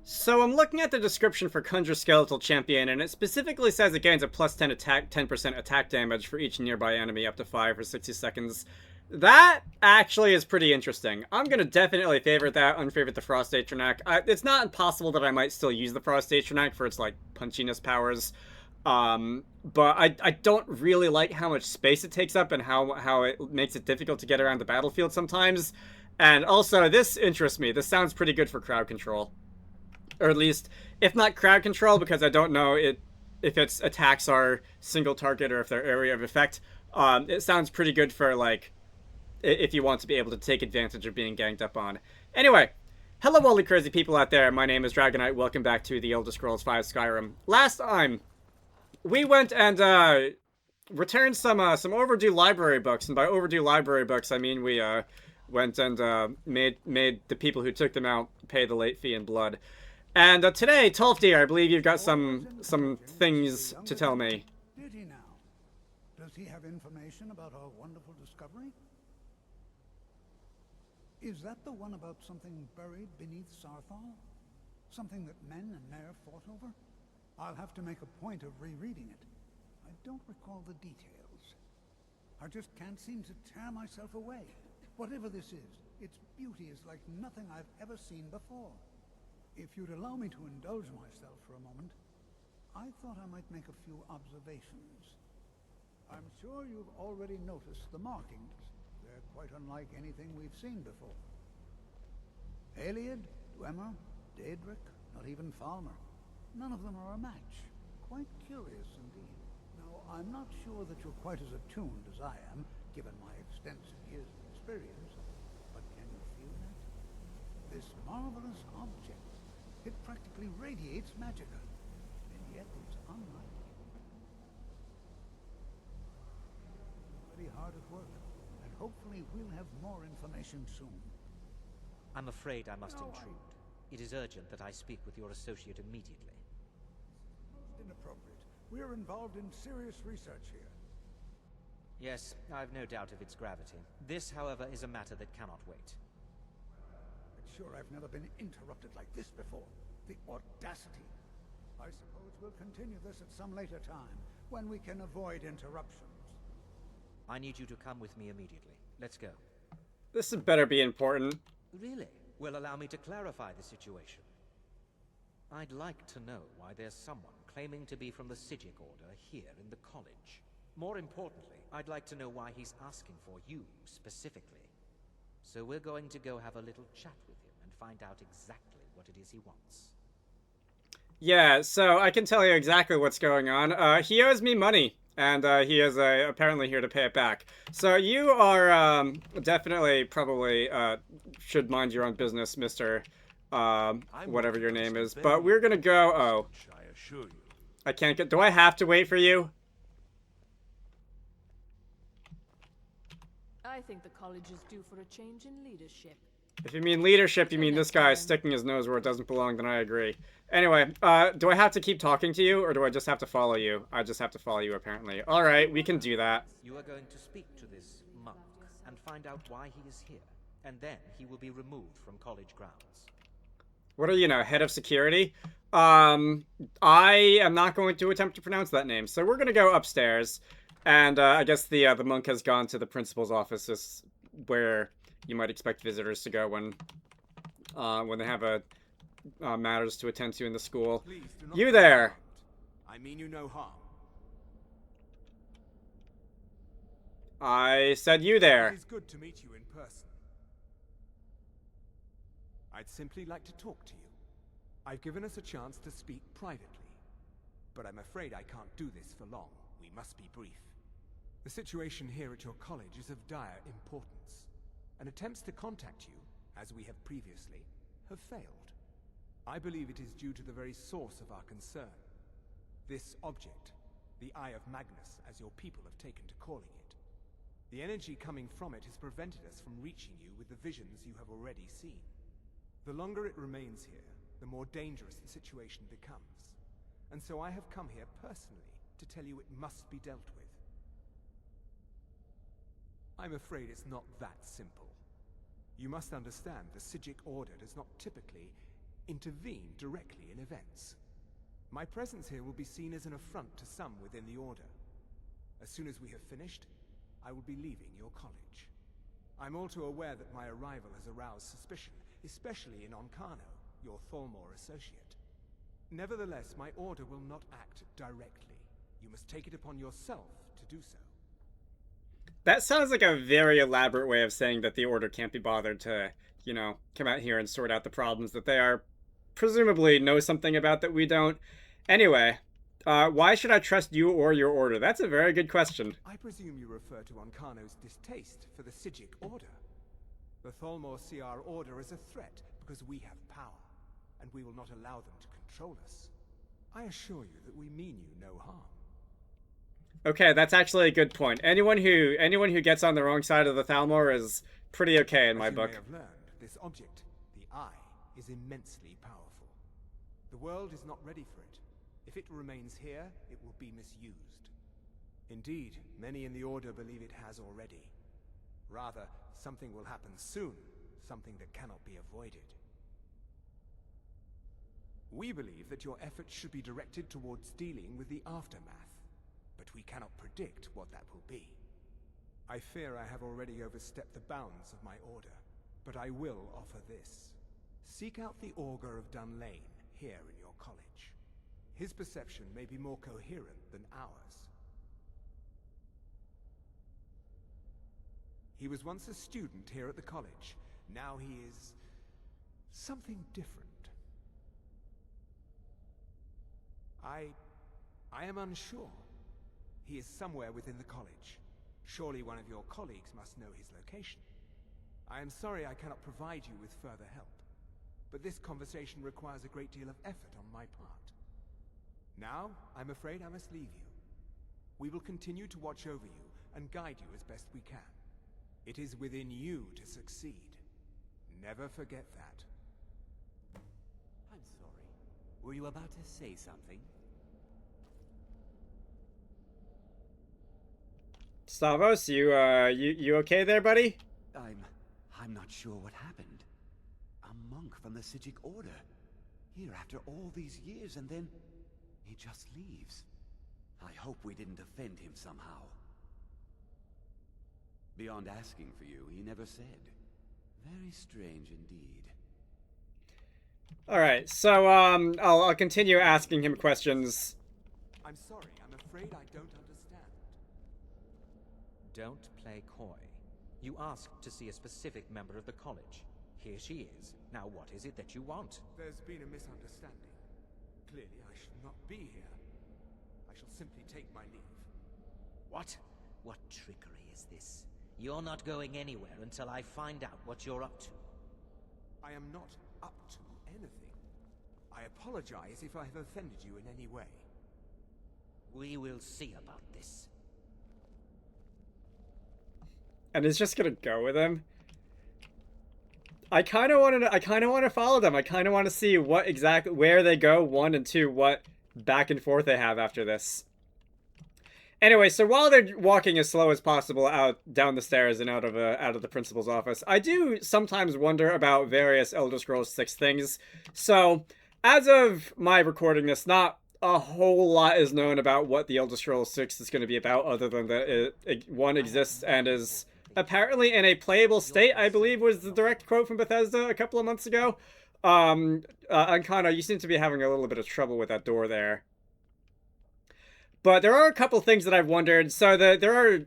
So I'm looking at the description for Conjure Skeletal Champion, and it specifically says it gains a plus 10 attack, 10% attack damage for each nearby enemy up to 5 for 60 seconds. That actually is pretty interesting. I'm gonna definitely favorite that, unfavorite the Frost Atronac. It's not impossible that I might still use the Frost Atronac for its, like, punchiness powers. But I don't really like how much space it takes up and how it makes it difficult to get around the battlefield sometimes. And also, this interests me. This sounds pretty good for crowd control. Or at least, if not crowd control, because I don't know if its attacks are single target or if they're area of effect. It sounds pretty good for, like, if you want to be able to take advantage of being ganged up on. Anyway, hello all the crazy people out there. My name is Dragonite. Welcome back to the Elder Scrolls V Skyrim. Last time, we went and returned some overdue library books, and by overdue library books, I mean we went and made the people who took them out pay the late fee in blood. And today, Tolfdir, I believe you've got some things to tell me. Did he now? Does he have information about our wonderful discovery? Is that the one about something buried beneath Sarthal? Something that men and Mare fought over? I'll have to make a point of rereading it. I don't recall the details. I just can't seem to tear myself away. Whatever this is, its beauty is like nothing I've ever seen before. If you'd allow me to indulge myself for a moment, I thought I might make a few observations. I'm sure you've already noticed the markings. They're quite unlike anything we've seen before. Aliad, Dwemer, Daedric, not even Falmer. None of them are a match. Quite curious indeed. Now, I'm not sure that you're quite as attuned as I am, given my extensive years of experience, but can you feel that? This marvelous object. It practically radiates magicka, and yet it's unlike. Pretty hard at work, and hopefully we'll have more information soon. I'm afraid I must intrude. It is urgent that I speak with your associate immediately. Most inappropriate. We're involved in serious research here. Yes, I've no doubt of its gravity. This, however, is a matter that cannot wait. Sure, I've never been interrupted like this before. The audacity. I suppose we'll continue this at some later time, when we can avoid interruptions. I need you to come with me immediately. Let's go. This had better be important. Really? Well, allow me to clarify the situation. I'd like to know why there's someone claiming to be from the Sijic Order here in the college. More importantly, I'd like to know why he's asking for you, specifically. So we're going to go have a little chat with him and find out exactly what it is he wants. Yeah, so I can tell you exactly what's going on. He owes me money, and he is apparently here to pay it back. So you are definitely probably should mind your own business, Mr. Whatever your name is. But we're gonna go. Oh, I can't get. Do I have to wait for you? I think the college is due for a change in leadership. If you mean leadership, you mean this guy is sticking his nose where it doesn't belong, then I agree. Anyway, do I have to keep talking to you, or do I just have to follow you? I just have to follow you, apparently. Alright, we can do that. You are going to speak to this monk and find out why he is here, and then he will be removed from college grounds. What are you now, head of security? I am not going to attempt to pronounce that name, so we're gonna go upstairs. And I guess the monk has gone to the principal's office, is where you might expect visitors to go when they have matters to attend to in the school. You there? I mean you no harm. I said you there. It is good to meet you in person. I'd simply like to talk to you. I've given us a chance to speak privately, but I'm afraid I can't do this for long. We must be brief. The situation here at your college is of dire importance, and attempts to contact you, as we have previously, have failed. I believe it is due to the very source of our concern. This object, the Eye of Magnus, as your people have taken to calling it. The energy coming from it has prevented us from reaching you with the visions you have already seen. The longer it remains here, the more dangerous the situation becomes. And so I have come here personally to tell you it must be dealt with. I'm afraid it's not that simple. You must understand the Sijic Order does not typically intervene directly in events. My presence here will be seen as an affront to some within the Order. As soon as we have finished, I will be leaving your college. I'm all too aware that my arrival has aroused suspicion, especially in Onkano, your Thalmor associate. Nevertheless, my Order will not act directly. You must take it upon yourself to do so. That sounds like a very elaborate way of saying that the Order can't be bothered to, you know, come out here and sort out the problems that they are presumably know something about that we don't. Anyway, why should I trust you or your Order? That's a very good question. I presume you refer to Onkano's distaste for the Psijic Order. The Thalmor see our Order as a threat because we have power, and we will not allow them to control us. I assure you that we mean you no harm. Okay, that's actually a good point. Anyone who gets on the wrong side of the Thalmor is pretty okay in my book. As you may have learned, this object, the Eye, is immensely powerful. The world is not ready for it. If it remains here, it will be misused. Indeed, many in the Order believe it has already. Rather, something will happen soon, something that cannot be avoided. We believe that your efforts should be directed towards dealing with the aftermath, but we cannot predict what that will be. I fear I have already overstepped the bounds of my Order, but I will offer this. Seek out the Augur of Dunlane here in your college. His perception may be more coherent than ours. He was once a student here at the college. Now he is something different. I am unsure. He is somewhere within the college. Surely one of your colleagues must know his location. I am sorry I cannot provide you with further help, but this conversation requires a great deal of effort on my part. Now, I'm afraid I must leave you. We will continue to watch over you and guide you as best we can. It is within you to succeed. Never forget that. I'm sorry. Were you about to say something? Stavros, you okay there, buddy? I'm not sure what happened. A monk from the Psijic Order. Here after all these years, and then he just leaves. I hope we didn't offend him somehow. Beyond asking for you, he never said. Very strange indeed. Alright, so, I'll continue asking him questions. I'm sorry, I'm afraid I don't understand. Don't play coy. You asked to see a specific member of the college. Here she is. Now what is it that you want? There's been a misunderstanding. Clearly I should not be here. I shall simply take my leave. What? What trickery is this? You're not going anywhere until I find out what you're up to. I am not up to anything. I apologize if I have offended you in any way. We will see about this. And it's just gonna go with him. I kind of want to follow them. I kind of want to see what exactly, where they go, 1 and 2, what back and forth they have after this. Anyway, so while they're walking as slow as possible down the stairs and out of the principal's office, I do sometimes wonder about various Elder Scrolls 6 things. So, as of my recording this, not a whole lot is known about what the Elder Scrolls 6 is going to be about, other than that one exists and is apparently in a playable state, I believe was the direct quote from Bethesda a couple of months ago. Ankana, you seem to be having a little bit of trouble with that door there. But there are a couple things that I've wondered. So the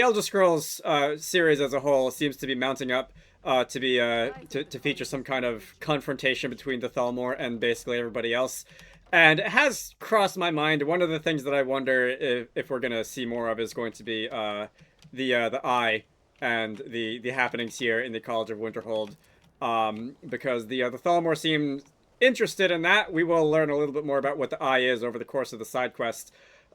Elder Scrolls series as a whole seems to be mounting up to feature some kind of confrontation between the Thalmor and basically everybody else. And it has crossed my mind. One of the things that I wonder if we're gonna see more of is going to be the Eye and the happenings here in the College of Winterhold, because the Thalmor seem interested in that. We will learn a little bit more about what the Eye is over the course of the side quest.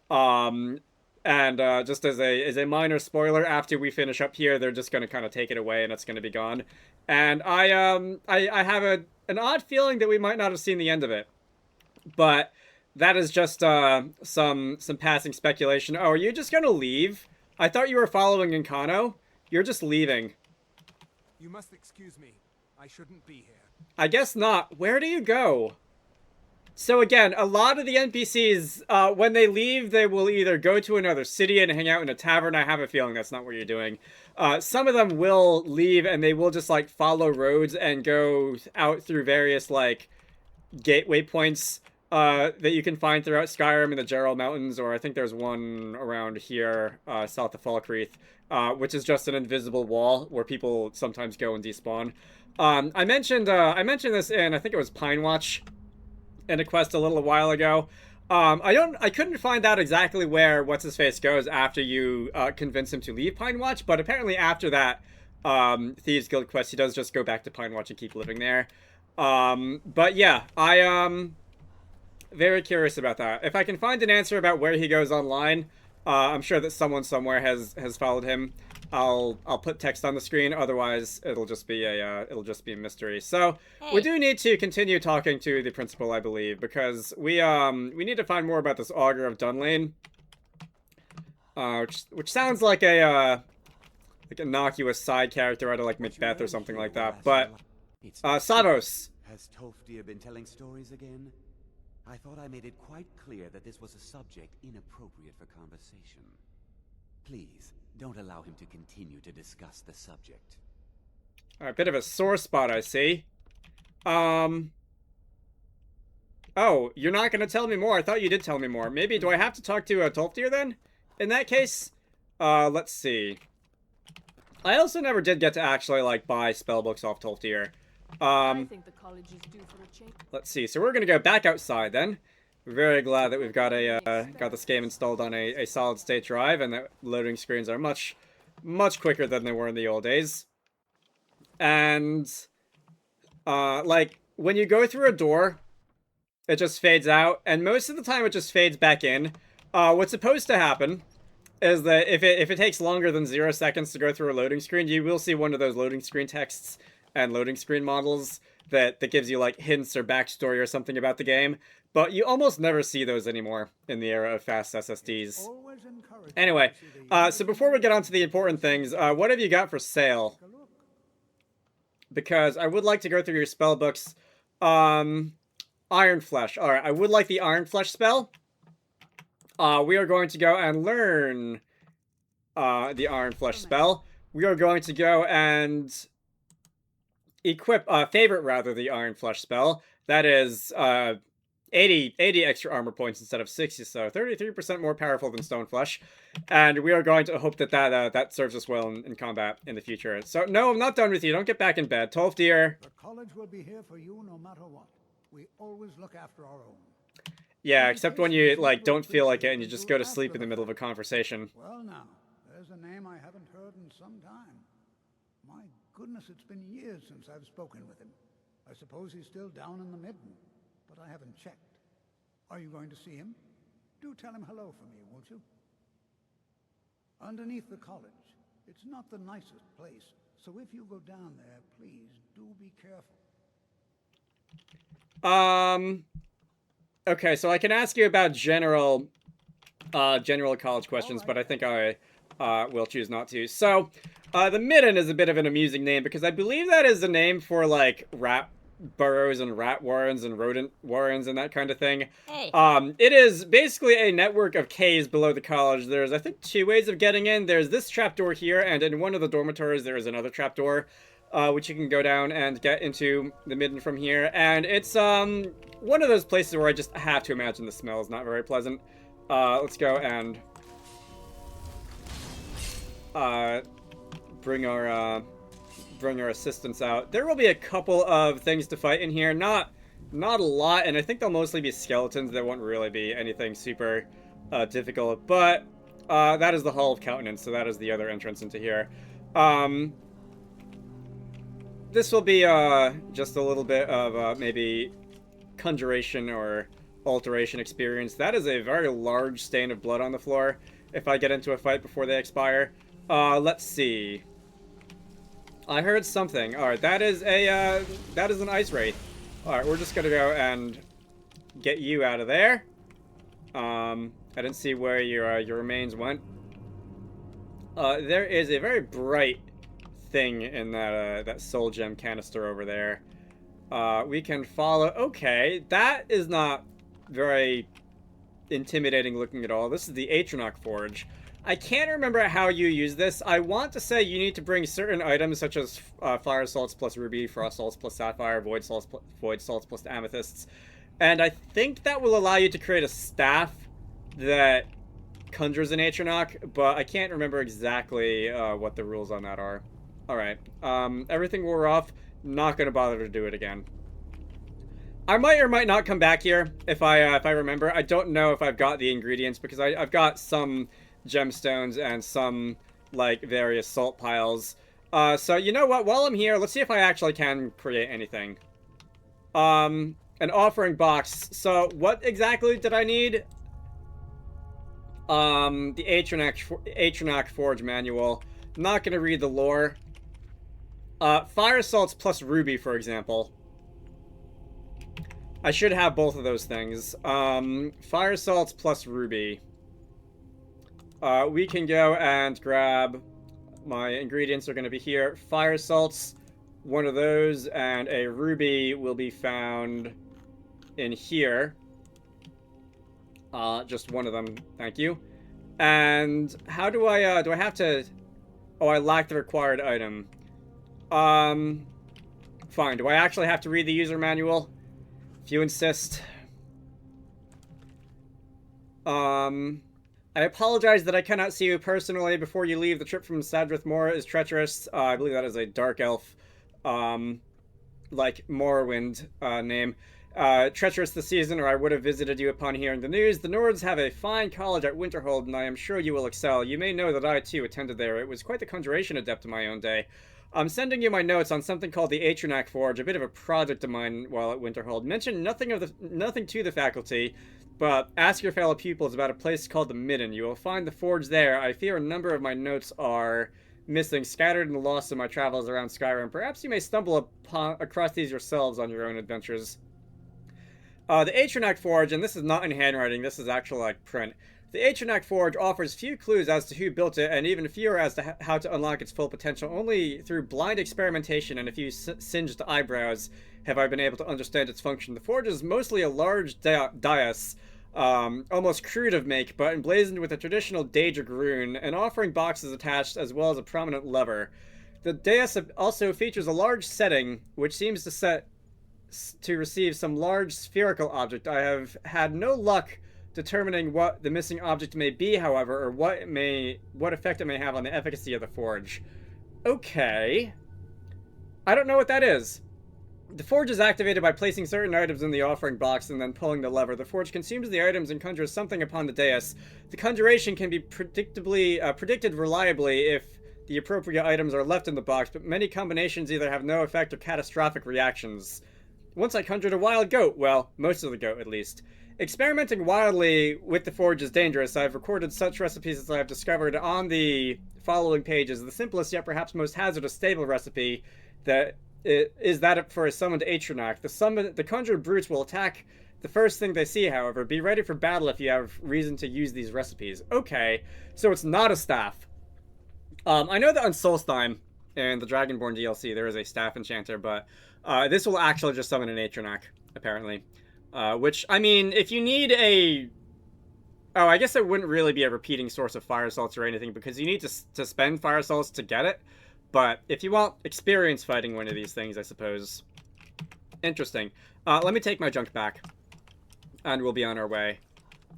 And just as a minor spoiler, after we finish up here, they're just going to kind of take it away and it's going to be gone. And I have an odd feeling that we might not have seen the end of it, but that is just some passing speculation. Oh, are you just going to leave? I thought you were following Nkano. You're just leaving. You must excuse me. I shouldn't be here. I guess not. Where do you go? So again, a lot of the NPCs, when they leave, they will either go to another city and hang out in a tavern. I have a feeling that's not what you're doing. Some of them will leave and they will just, like, follow roads and go out through various, like, gateway points that you can find throughout Skyrim in the Gerald Mountains, or I think there's one around here, south of Falkreath, which is just an invisible wall where people sometimes go and despawn. I mentioned this in, I think it was Pine Watch, in a quest a little while ago. I couldn't find out exactly where What's-His-Face goes after you convince him to leave Pine Watch, but apparently after that Thieves Guild quest, he does just go back to Pine Watch and keep living there. But yeah, I very curious about that. If I can find an answer about where he goes online, I'm sure that someone somewhere has followed him. I'll put text on the screen. Otherwise, it'll just be a mystery. So we do need to continue talking to the principal, I believe, because we need to find more about this Augur of Dunlane, which sounds like a innocuous side character out of like Macbeth or something like that. But Savos. Has Tolfdir been telling stories again? I thought I made it quite clear that this was a subject inappropriate for conversation. Please, don't allow him to continue to discuss the subject. Alright, bit of a sore spot, I see. Oh, you're not gonna tell me more. I thought you did tell me more. Maybe, do I have to talk to Tolfdir then? In that case? Let's see. I also never did get to actually, like, buy spellbooks off Tolfdir. I think the college is due for a change. Let's see. So we're gonna go back outside then. We're very glad that we've got got this game installed on a solid state drive, and that loading screens are much quicker than they were in the old days. And like when you go through a door, it just fades out, and most of the time it just fades back in. What's supposed to happen is that if it takes longer than 0 seconds to go through a loading screen, you will see one of those loading screen texts and loading screen models that gives you like hints or backstory or something about the game, but you almost never see those anymore in the era of fast SSDs. Anyway, so before we get on to the important things, what have you got for sale? Because I would like to go through your spell books. Iron Flesh. Alright, I would like the Iron Flesh spell. We are going to go and learn the Iron Flesh spell. We are going to go and equip, favorite rather, the Iron Flesh spell. That is 80 extra armor points instead of 60, so 33% more powerful than Stone Flesh. And we are going to hope that that serves us well in combat in the future. So, no, I'm not done with you. Don't get back in bed. Tolfdir. The college will be here for you no matter what. We always look after our own. Yeah, except when you, like, don't feel like it and you just go to sleep in the middle of a conversation. Well now, there's a name I haven't heard in some time. My goodness, it's been years since I've spoken with him. I suppose he's still down in the Midden, but I haven't checked. Are you going to see him? Do tell him hello for me, won't you? Underneath the college. It's not the nicest place, so if you go down there, please do be careful. Okay, so I can ask you about general college questions, but I think I will choose not to. So, the Midden is a bit of an amusing name because I believe that is a name for, like, rat burrows and rat warrens and rodent warrens and that kind of thing. Hey. It is basically a network of caves below the college. There's, I think, 2 ways of getting in. There's this trapdoor here, and in one of the dormitories there is another trapdoor, which you can go down and get into the Midden from here. And it's one of those places where I just have to imagine the smell is not very pleasant. Let's go and bring our assistants out. There will be a couple of things to fight in here. Not a lot, and I think they'll mostly be skeletons. There won't really be anything super difficult, but that is the Hall of Countenance, so that is the other entrance into here. This will be just a little bit of maybe conjuration or alteration experience. That is a very large stain of blood on the floor if I get into a fight before they expire. Let's see. I heard something. Alright, that is an ice wraith. Alright, we're just gonna go and get you out of there. I didn't see where your remains went. There is a very bright thing in that soul gem canister over there. We can follow... Okay, that is not very intimidating looking at all. This is the Atronach Forge. I can't remember how you use this. I want to say you need to bring certain items such as fire salts plus ruby, frost salts plus sapphire, void salts plus amethysts. And I think that will allow you to create a staff that conjures an Atronach, but I can't remember exactly what the rules on that are. Alright, everything wore off. Not gonna bother to do it again. I might or might not come back here if I remember. I don't know if I've got the ingredients because I've got some gemstones and some like various salt piles. So you know what? While I'm here, let's see if I actually can create anything. An offering box. So what exactly did I need? The Atronach Forge manual. Not gonna read the lore. Fire salts plus ruby, for example. I should have both of those things. Fire salts plus ruby. We can go and grab... My ingredients are going to be here. Fire salts, one of those, and a ruby will be found in here. Just one of them, thank you. And how do I have to... Oh, I lack the required item. Fine. Do I actually have to read the user manual? If you insist. I apologize that I cannot see you personally before you leave. The trip from Sadrith Mora is treacherous. I believe that is a dark elf, like Morrowind name. Treacherous this season, or I would have visited you upon hearing the news. The Nords have a fine college at Winterhold, and I am sure you will excel. You may know that I, too, attended there. It was quite the conjuration adept in my own day. I'm sending you my notes on something called the Atronach Forge, a bit of a project of mine while at Winterhold. Mention nothing to the faculty, but ask your fellow pupils about a place called the Midden. You will find the forge there. I fear a number of my notes are missing, scattered and lost in my travels around Skyrim. Perhaps you may stumble across these yourselves on your own adventures. The Atronach Forge, and this is not in handwriting, this is actual like print. The Atronach Forge offers few clues as to who built it, and even fewer as to how to unlock its full potential. Only through blind experimentation and a few singed eyebrows have I been able to understand its function. The forge is mostly a large dais, almost crude of make, but emblazoned with a traditional Daedric rune. An offering box is attached, as well as a prominent lever. The dais also features a large setting, which seems to receive some large spherical object. I have had no luck determining what the missing object may be, however, or what effect it may have on the efficacy of the forge. Okay. I don't know what that is. The forge is activated by placing certain items in the offering box and then pulling the lever. The forge consumes the items and conjures something upon the dais. The conjuration can be predicted reliably if the appropriate items are left in the box, but many combinations either have no effect or catastrophic reactions. Once I conjured a wild goat. Well, most of the goat, at least. Experimenting wildly with the forge is dangerous. I've recorded such recipes as I have discovered on the following pages. The simplest yet perhaps most hazardous stable recipe is that for a summoned Atronach. The conjured brutes will attack the first thing they see, however. Be ready for battle if you have reason to use these recipes. Okay, so it's not a staff. I know that on Solstheim, in the Dragonborn DLC, there is a staff enchanter, but this will actually just summon an Atronach, apparently. Which, I mean, if you need a... Oh, I guess it wouldn't really be a repeating source of fire salts or anything, because you need to spend fire salts to get it. But if you want experience fighting one of these things, I suppose. Interesting. Let me take my junk back. And we'll be on our way.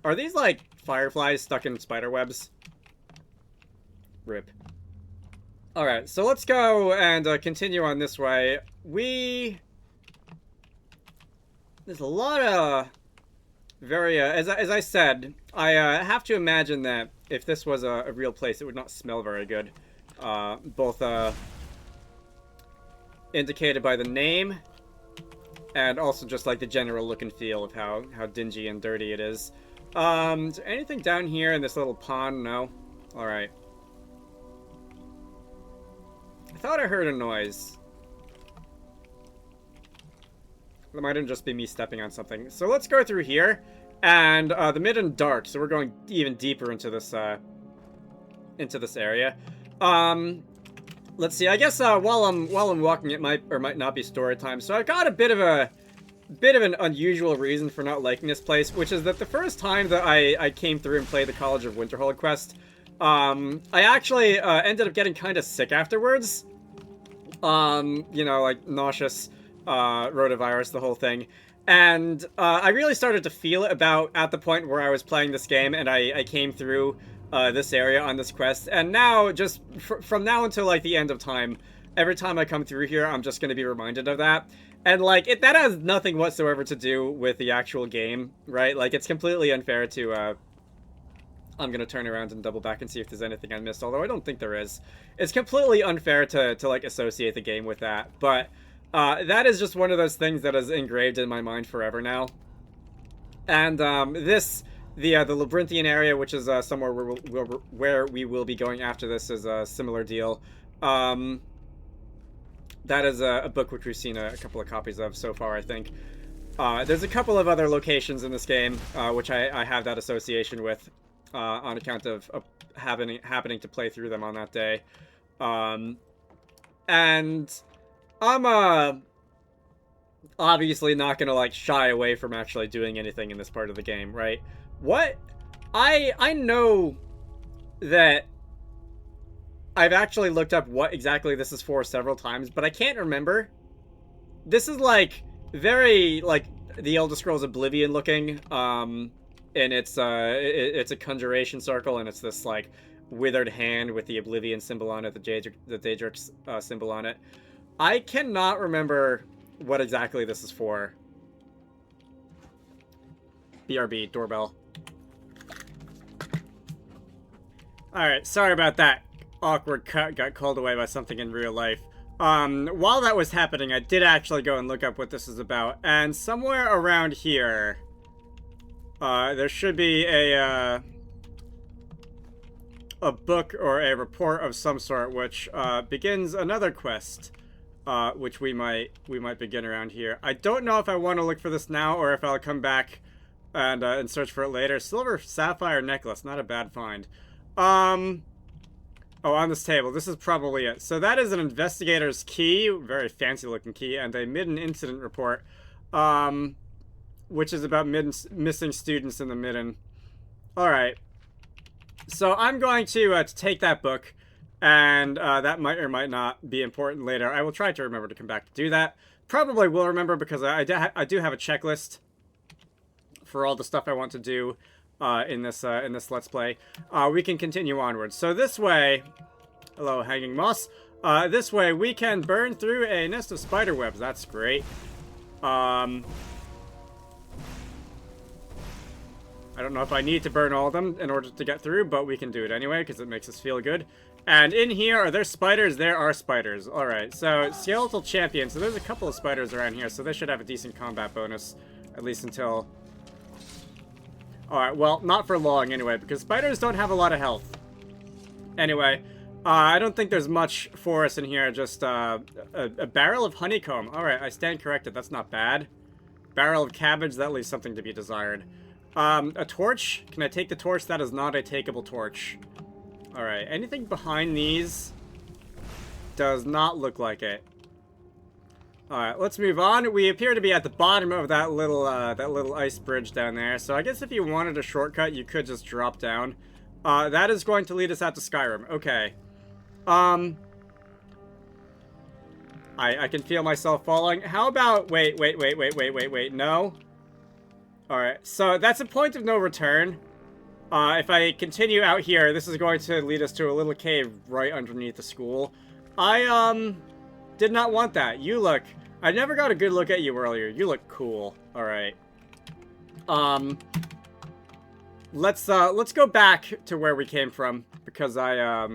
Are these, like, fireflies stuck in spider webs? Rip. Alright, so let's go and continue on this way. There's a lot of very, as I said, I have to imagine that if this was a real place, it would not smell very good. Both indicated by the name and also just like the general look and feel of how dingy and dirty it is. Is there anything down here in this little pond? No? Alright. I thought I heard a noise. That might just be me stepping on something. So let's go through here. And the Midden dark, so we're going even deeper into this area. let's see. I guess while I'm walking, it might or might not be story time. So I've got a bit of an unusual reason for not liking this place, which is that the first time that I came through and played the College of Winterhold quest, I actually ended up getting kind of sick afterwards. You know, like nauseous, rotavirus, the whole thing. And I really started to feel it about at the point where I was playing this game and I came through this area on this quest. And now, just from now until like the end of time, every time I come through here, I'm just going to be reminded of that. And like, that has nothing whatsoever to do with the actual game, right? Like, it's completely unfair to, I'm going to turn around and double back and see if there's anything I missed, although I don't think there is. It's completely unfair to like, associate the game with that, but that is just one of those things that is engraved in my mind forever now. And the Labyrinthian area, which is somewhere where we will be going after this, is a similar deal. That is a book which we've seen a couple of copies of so far, I think. There's a couple of other locations in this game which I have that association with on account of happening to play through them on that day. And I'm obviously not gonna like shy away from actually doing anything in this part of the game, right? What I know that I've actually looked up what exactly this is for several times, but I can't remember. This is like very like the Elder Scrolls Oblivion looking, and it's a conjuration circle, and it's this like withered hand with the Oblivion symbol on it, the Daedrix symbol on it. I cannot remember what exactly this is for. BRB, doorbell. Alright, sorry about that. Awkward cut, got called away by something in real life. While that was happening, I did actually go and look up what this is about, and somewhere around here, there should be a book or a report of some sort, which begins another quest, which we might begin around here. I don't know if I want to look for this now or if I'll come back and search for it later. Silver sapphire necklace, not a bad find. Oh, on this table. This is probably it. So that is an investigator's key, very fancy looking key, and a Midden incident report, which is about missing students in the Midden. Alright. So I'm going to take that book, and that might or might not be important later. I will try to remember to come back to do that. Probably will remember because I do have a checklist for all the stuff I want to do in this Let's Play. We can continue onwards. So this way, hello hanging moss, this way we can burn through a nest of spider webs. That's great. I don't know if I need to burn all of them in order to get through, but we can do it anyway because it makes us feel good. And in here, are there spiders? There are spiders. Alright, so skeletal champion. So there's a couple of spiders around here, so they should have a decent combat bonus, at least until... Alright, well, not for long anyway, because spiders don't have a lot of health. Anyway, I don't think there's much for us in here, just a barrel of honeycomb. Alright, I stand corrected, that's not bad. Barrel of cabbage, that leaves something to be desired. A torch? Can I take the torch? That is not a takeable torch. Alright, anything behind these does not look like it. Alright, let's move on. We appear to be at the bottom of that little ice bridge down there. So I guess if you wanted a shortcut, you could just drop down. That is going to lead us out to Skyrim. Okay. I can feel myself falling. How about... Wait. No. Alright, so that's a point of no return. If I continue out here, this is going to lead us to a little cave right underneath the school. I, did not want that. You look... I never got a good look at you earlier. You look cool. Alright. Let's go back to where we came from, because I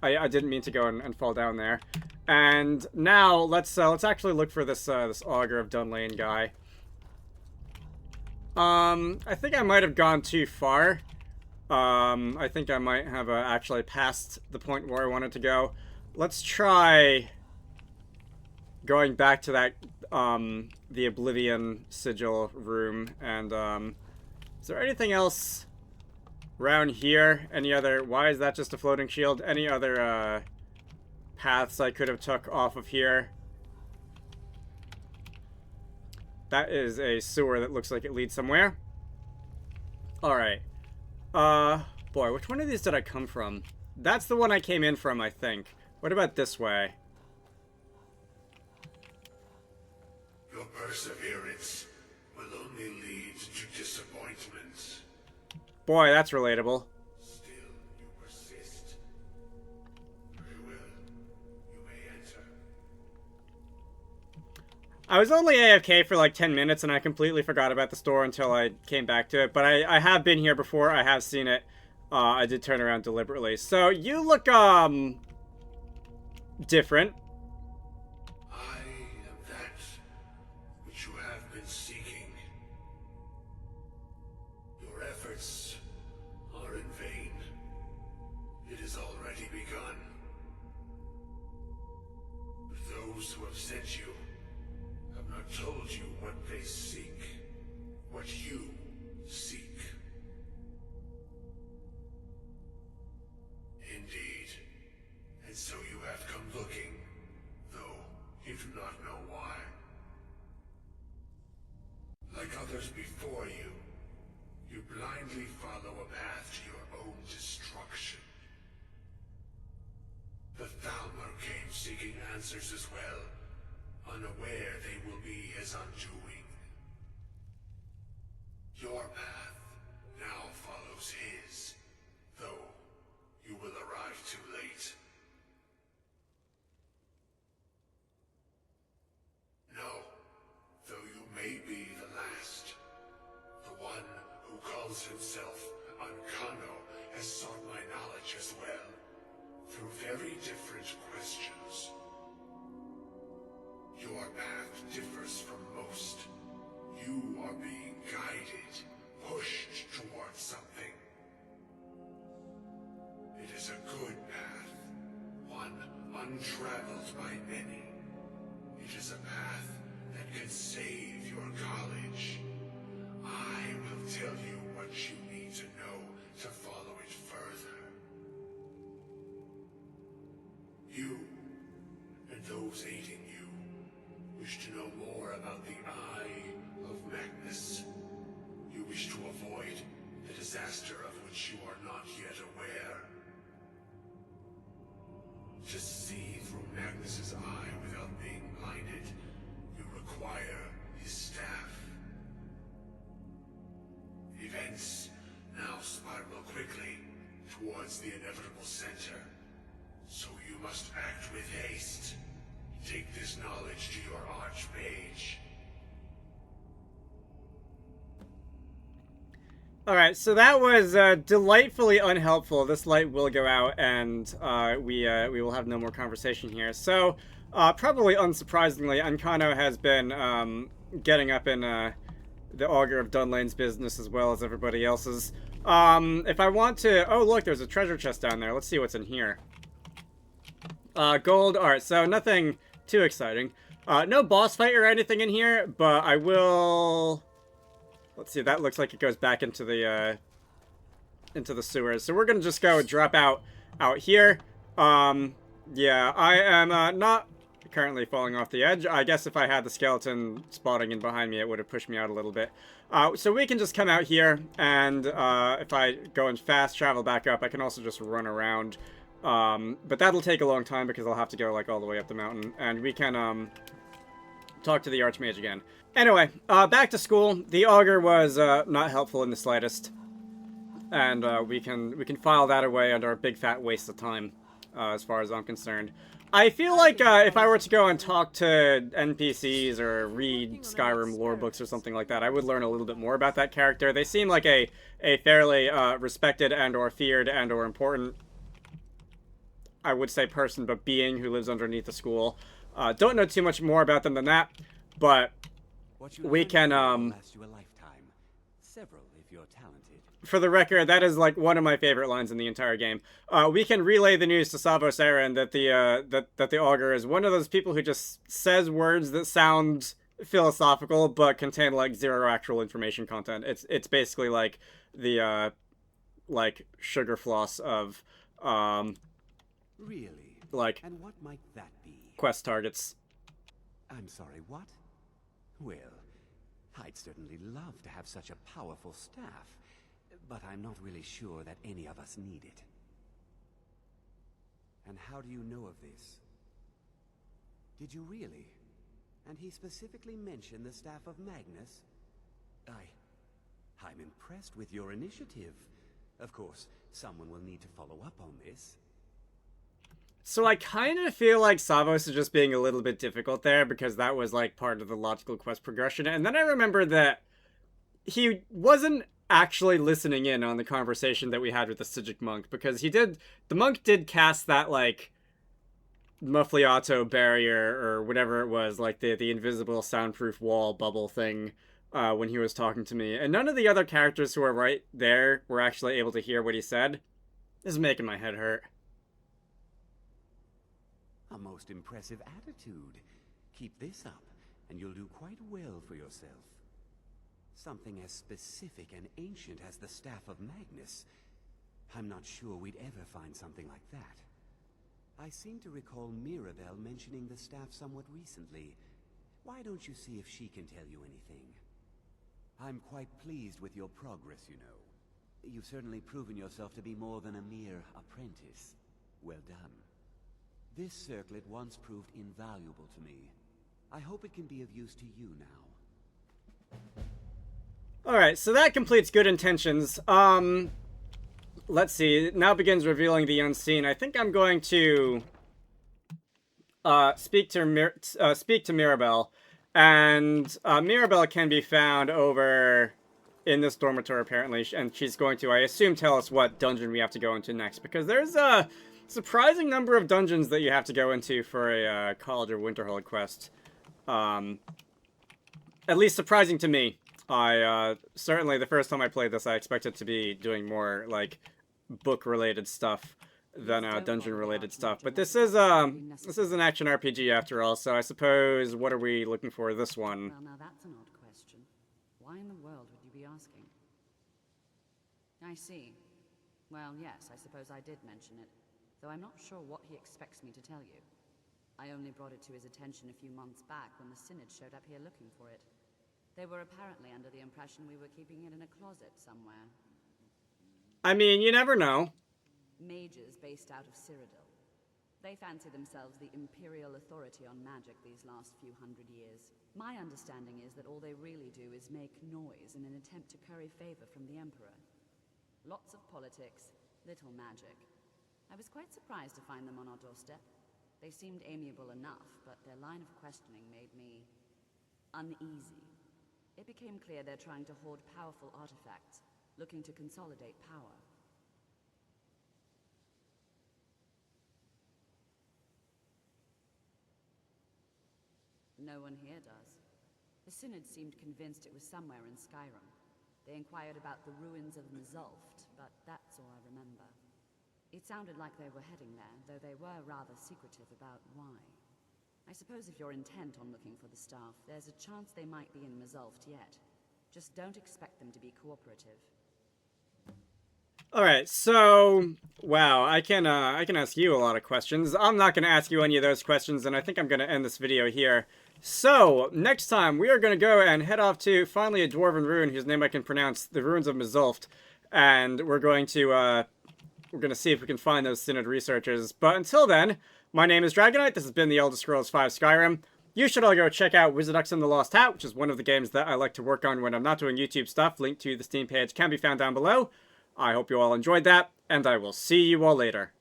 didn't mean to go and fall down there. And now, let's actually look for this Augur of Dunlane guy. I think I might have gone too far. I think I might have actually passed the point where I wanted to go. Let's try going back to that, the Oblivion sigil room, and, is there anything else around here? Any other, why is that just a floating shield? Any other paths I could have took off of here. That is a sewer that looks like it leads somewhere. Alright. Boy, which one of these did I come from? That's the one I came in from, I think. What about this way? Your perseverance will only lead to disappointment. Boy, that's relatable. Still, you persist. Very well. You may enter. I was only AFK for like 10 minutes and I completely forgot about the store until I came back to it. But I have been here before. I have seen it. I did turn around deliberately. So you look, different. I am that which you have been seeking. Your efforts are in vain. It has already begun. But those who have sent you have not told you what they seek, what you seek. Indeed. And so you have come looking, though you do not know why. Like others before you, you blindly follow a path to your own destruction. The Thalmor came seeking answers as well, unaware they will be his undoing. Your path now follows his, though you will arrive too late. No, though you may be the last, the one who calls himself Ancano has sought my knowledge as well, through very different questions. Your path differs from most. You are being guided, pushed towards something. It is a good path, one untraveled by many. It is a path that can save your college. I will tell you what you need to know to follow it further. You, and those aiding you, wish to know more about the Eye of Magnus. You wish to avoid the disaster of which you are not yet aware. To see through Magnus's eye without being blinded, you require his staff. Events now spiral quickly towards the inevitable center, so you must act with haste. Take this knowledge to your archmage. Alright, so that was delightfully unhelpful. This light will go out, and we will have no more conversation here. So, probably unsurprisingly, Ancano has been getting up in the Augur of Dunlane's business as well as everybody else's. If I want to... Oh, look, there's a treasure chest down there. Let's see what's in here. Gold. Alright, so nothing too exciting. No boss fight or anything in here, but I will... Let's see, that looks like it goes back into the sewers. So we're gonna just go drop out here. Yeah, I am not currently falling off the edge. I guess if I had the skeleton spotting in behind me, it would have pushed me out a little bit. So we can just come out here, and if I go in fast travel back up, I can also just run around. But that'll take a long time because I'll have to go like all the way up the mountain, and we can talk to the Archmage again. Anyway, back to school. The Augur was not helpful in the slightest, and we can file that away under a big fat waste of time, as far as I'm concerned. I feel like if I were to go and talk to NPCs or read Skyrim lore books or something like that, I would learn a little bit more about that character. They seem like a fairly respected and or feared and or important, I would say person, but being who lives underneath the school. Don't know too much more about them than that, but we can last you a lifetime. Several if you're talented. For the record, that is like one of my favorite lines in the entire game. We can relay the news to Savos Aren that the Augur is one of those people who just says words that sound philosophical but contain like zero actual information content. It's basically like the like sugar floss of Really? like, And what might that be? quest targets. I'm sorry, what? Well, I'd certainly love to have such a powerful staff, but I'm not really sure that any of us need it. And how do you know of this? Did you really? And he specifically mentioned the staff of Magnus? I'm impressed with your initiative. Of course, someone will need to follow up on this. So I kind of feel like Savos is just being a little bit difficult there, because that was, like, part of the logical quest progression. And then I remember that he wasn't actually listening in on the conversation that we had with the Sijic monk, because the monk did cast that, like, Muffliato barrier, or whatever it was, like the invisible soundproof wall bubble thing, when he was talking to me. And none of the other characters who were right there were actually able to hear what he said. This is making my head hurt. A most impressive attitude. Keep this up, and you'll do quite well for yourself. Something as specific and ancient as the Staff of Magnus. I'm not sure we'd ever find something like that. I seem to recall Mirabelle mentioning the staff somewhat recently. Why don't you see if she can tell you anything? I'm quite pleased with your progress, you know. You've certainly proven yourself to be more than a mere apprentice. Well done. This circlet once proved invaluable to me. I hope it can be of use to you now. Alright, so that completes good intentions. Let's see. Now begins revealing the unseen. I think I'm going to speak to Mirabelle, and Mirabelle can be found over in this dormitory apparently, and she's going to, I assume, tell us what dungeon we have to go into next, because there's a surprising number of dungeons that you have to go into for a College of Winterhold quest. At least surprising to me. I certainly, the first time I played this, I expected to be doing more like book-related stuff than dungeon-related stuff. But this is an action RPG after all, so I suppose, what are we looking for this one? Well, now that's an odd question. Why in the world would you be asking? I see. Well, yes, I suppose I did mention it, though I'm not sure what he expects me to tell you. I only brought it to his attention a few months back when the Synod showed up here looking for it. They were apparently under the impression we were keeping it in a closet somewhere. I mean, you never know. Mages based out of Cyrodiil. They fancy themselves the imperial authority on magic these last few hundred years. My understanding is that all they really do is make noise in an attempt to curry favor from the Emperor. Lots of politics, little magic. I was quite surprised to find them on our doorstep. They seemed amiable enough, but their line of questioning made me uneasy. It became clear they're trying to hoard powerful artifacts, looking to consolidate power. No one here does. The Synod seemed convinced it was somewhere in Skyrim. They inquired about the ruins of Mzulft, but that's all I remember. It sounded like they were heading there, though they were rather secretive about why. I suppose if you're intent on looking for the staff, there's a chance they might be in Mzulft yet. Just don't expect them to be cooperative. Alright, so, wow, I can ask you a lot of questions. I'm not going to ask you any of those questions, and I think I'm going to end this video here. So, next time, we are going to go and head off to, finally, a dwarven ruin whose name I can pronounce, the Ruins of Mzulft, and we're going to see if we can find those Synod researchers. But until then, my name is Dragonite, this has been the Elder Scrolls V Skyrim. You should all go check out Wizarducks and the Lost Hat, which is one of the games that I like to work on when I'm not doing YouTube stuff. Link to the Steam page can be found down below. I hope you all enjoyed that, and I will see you all later.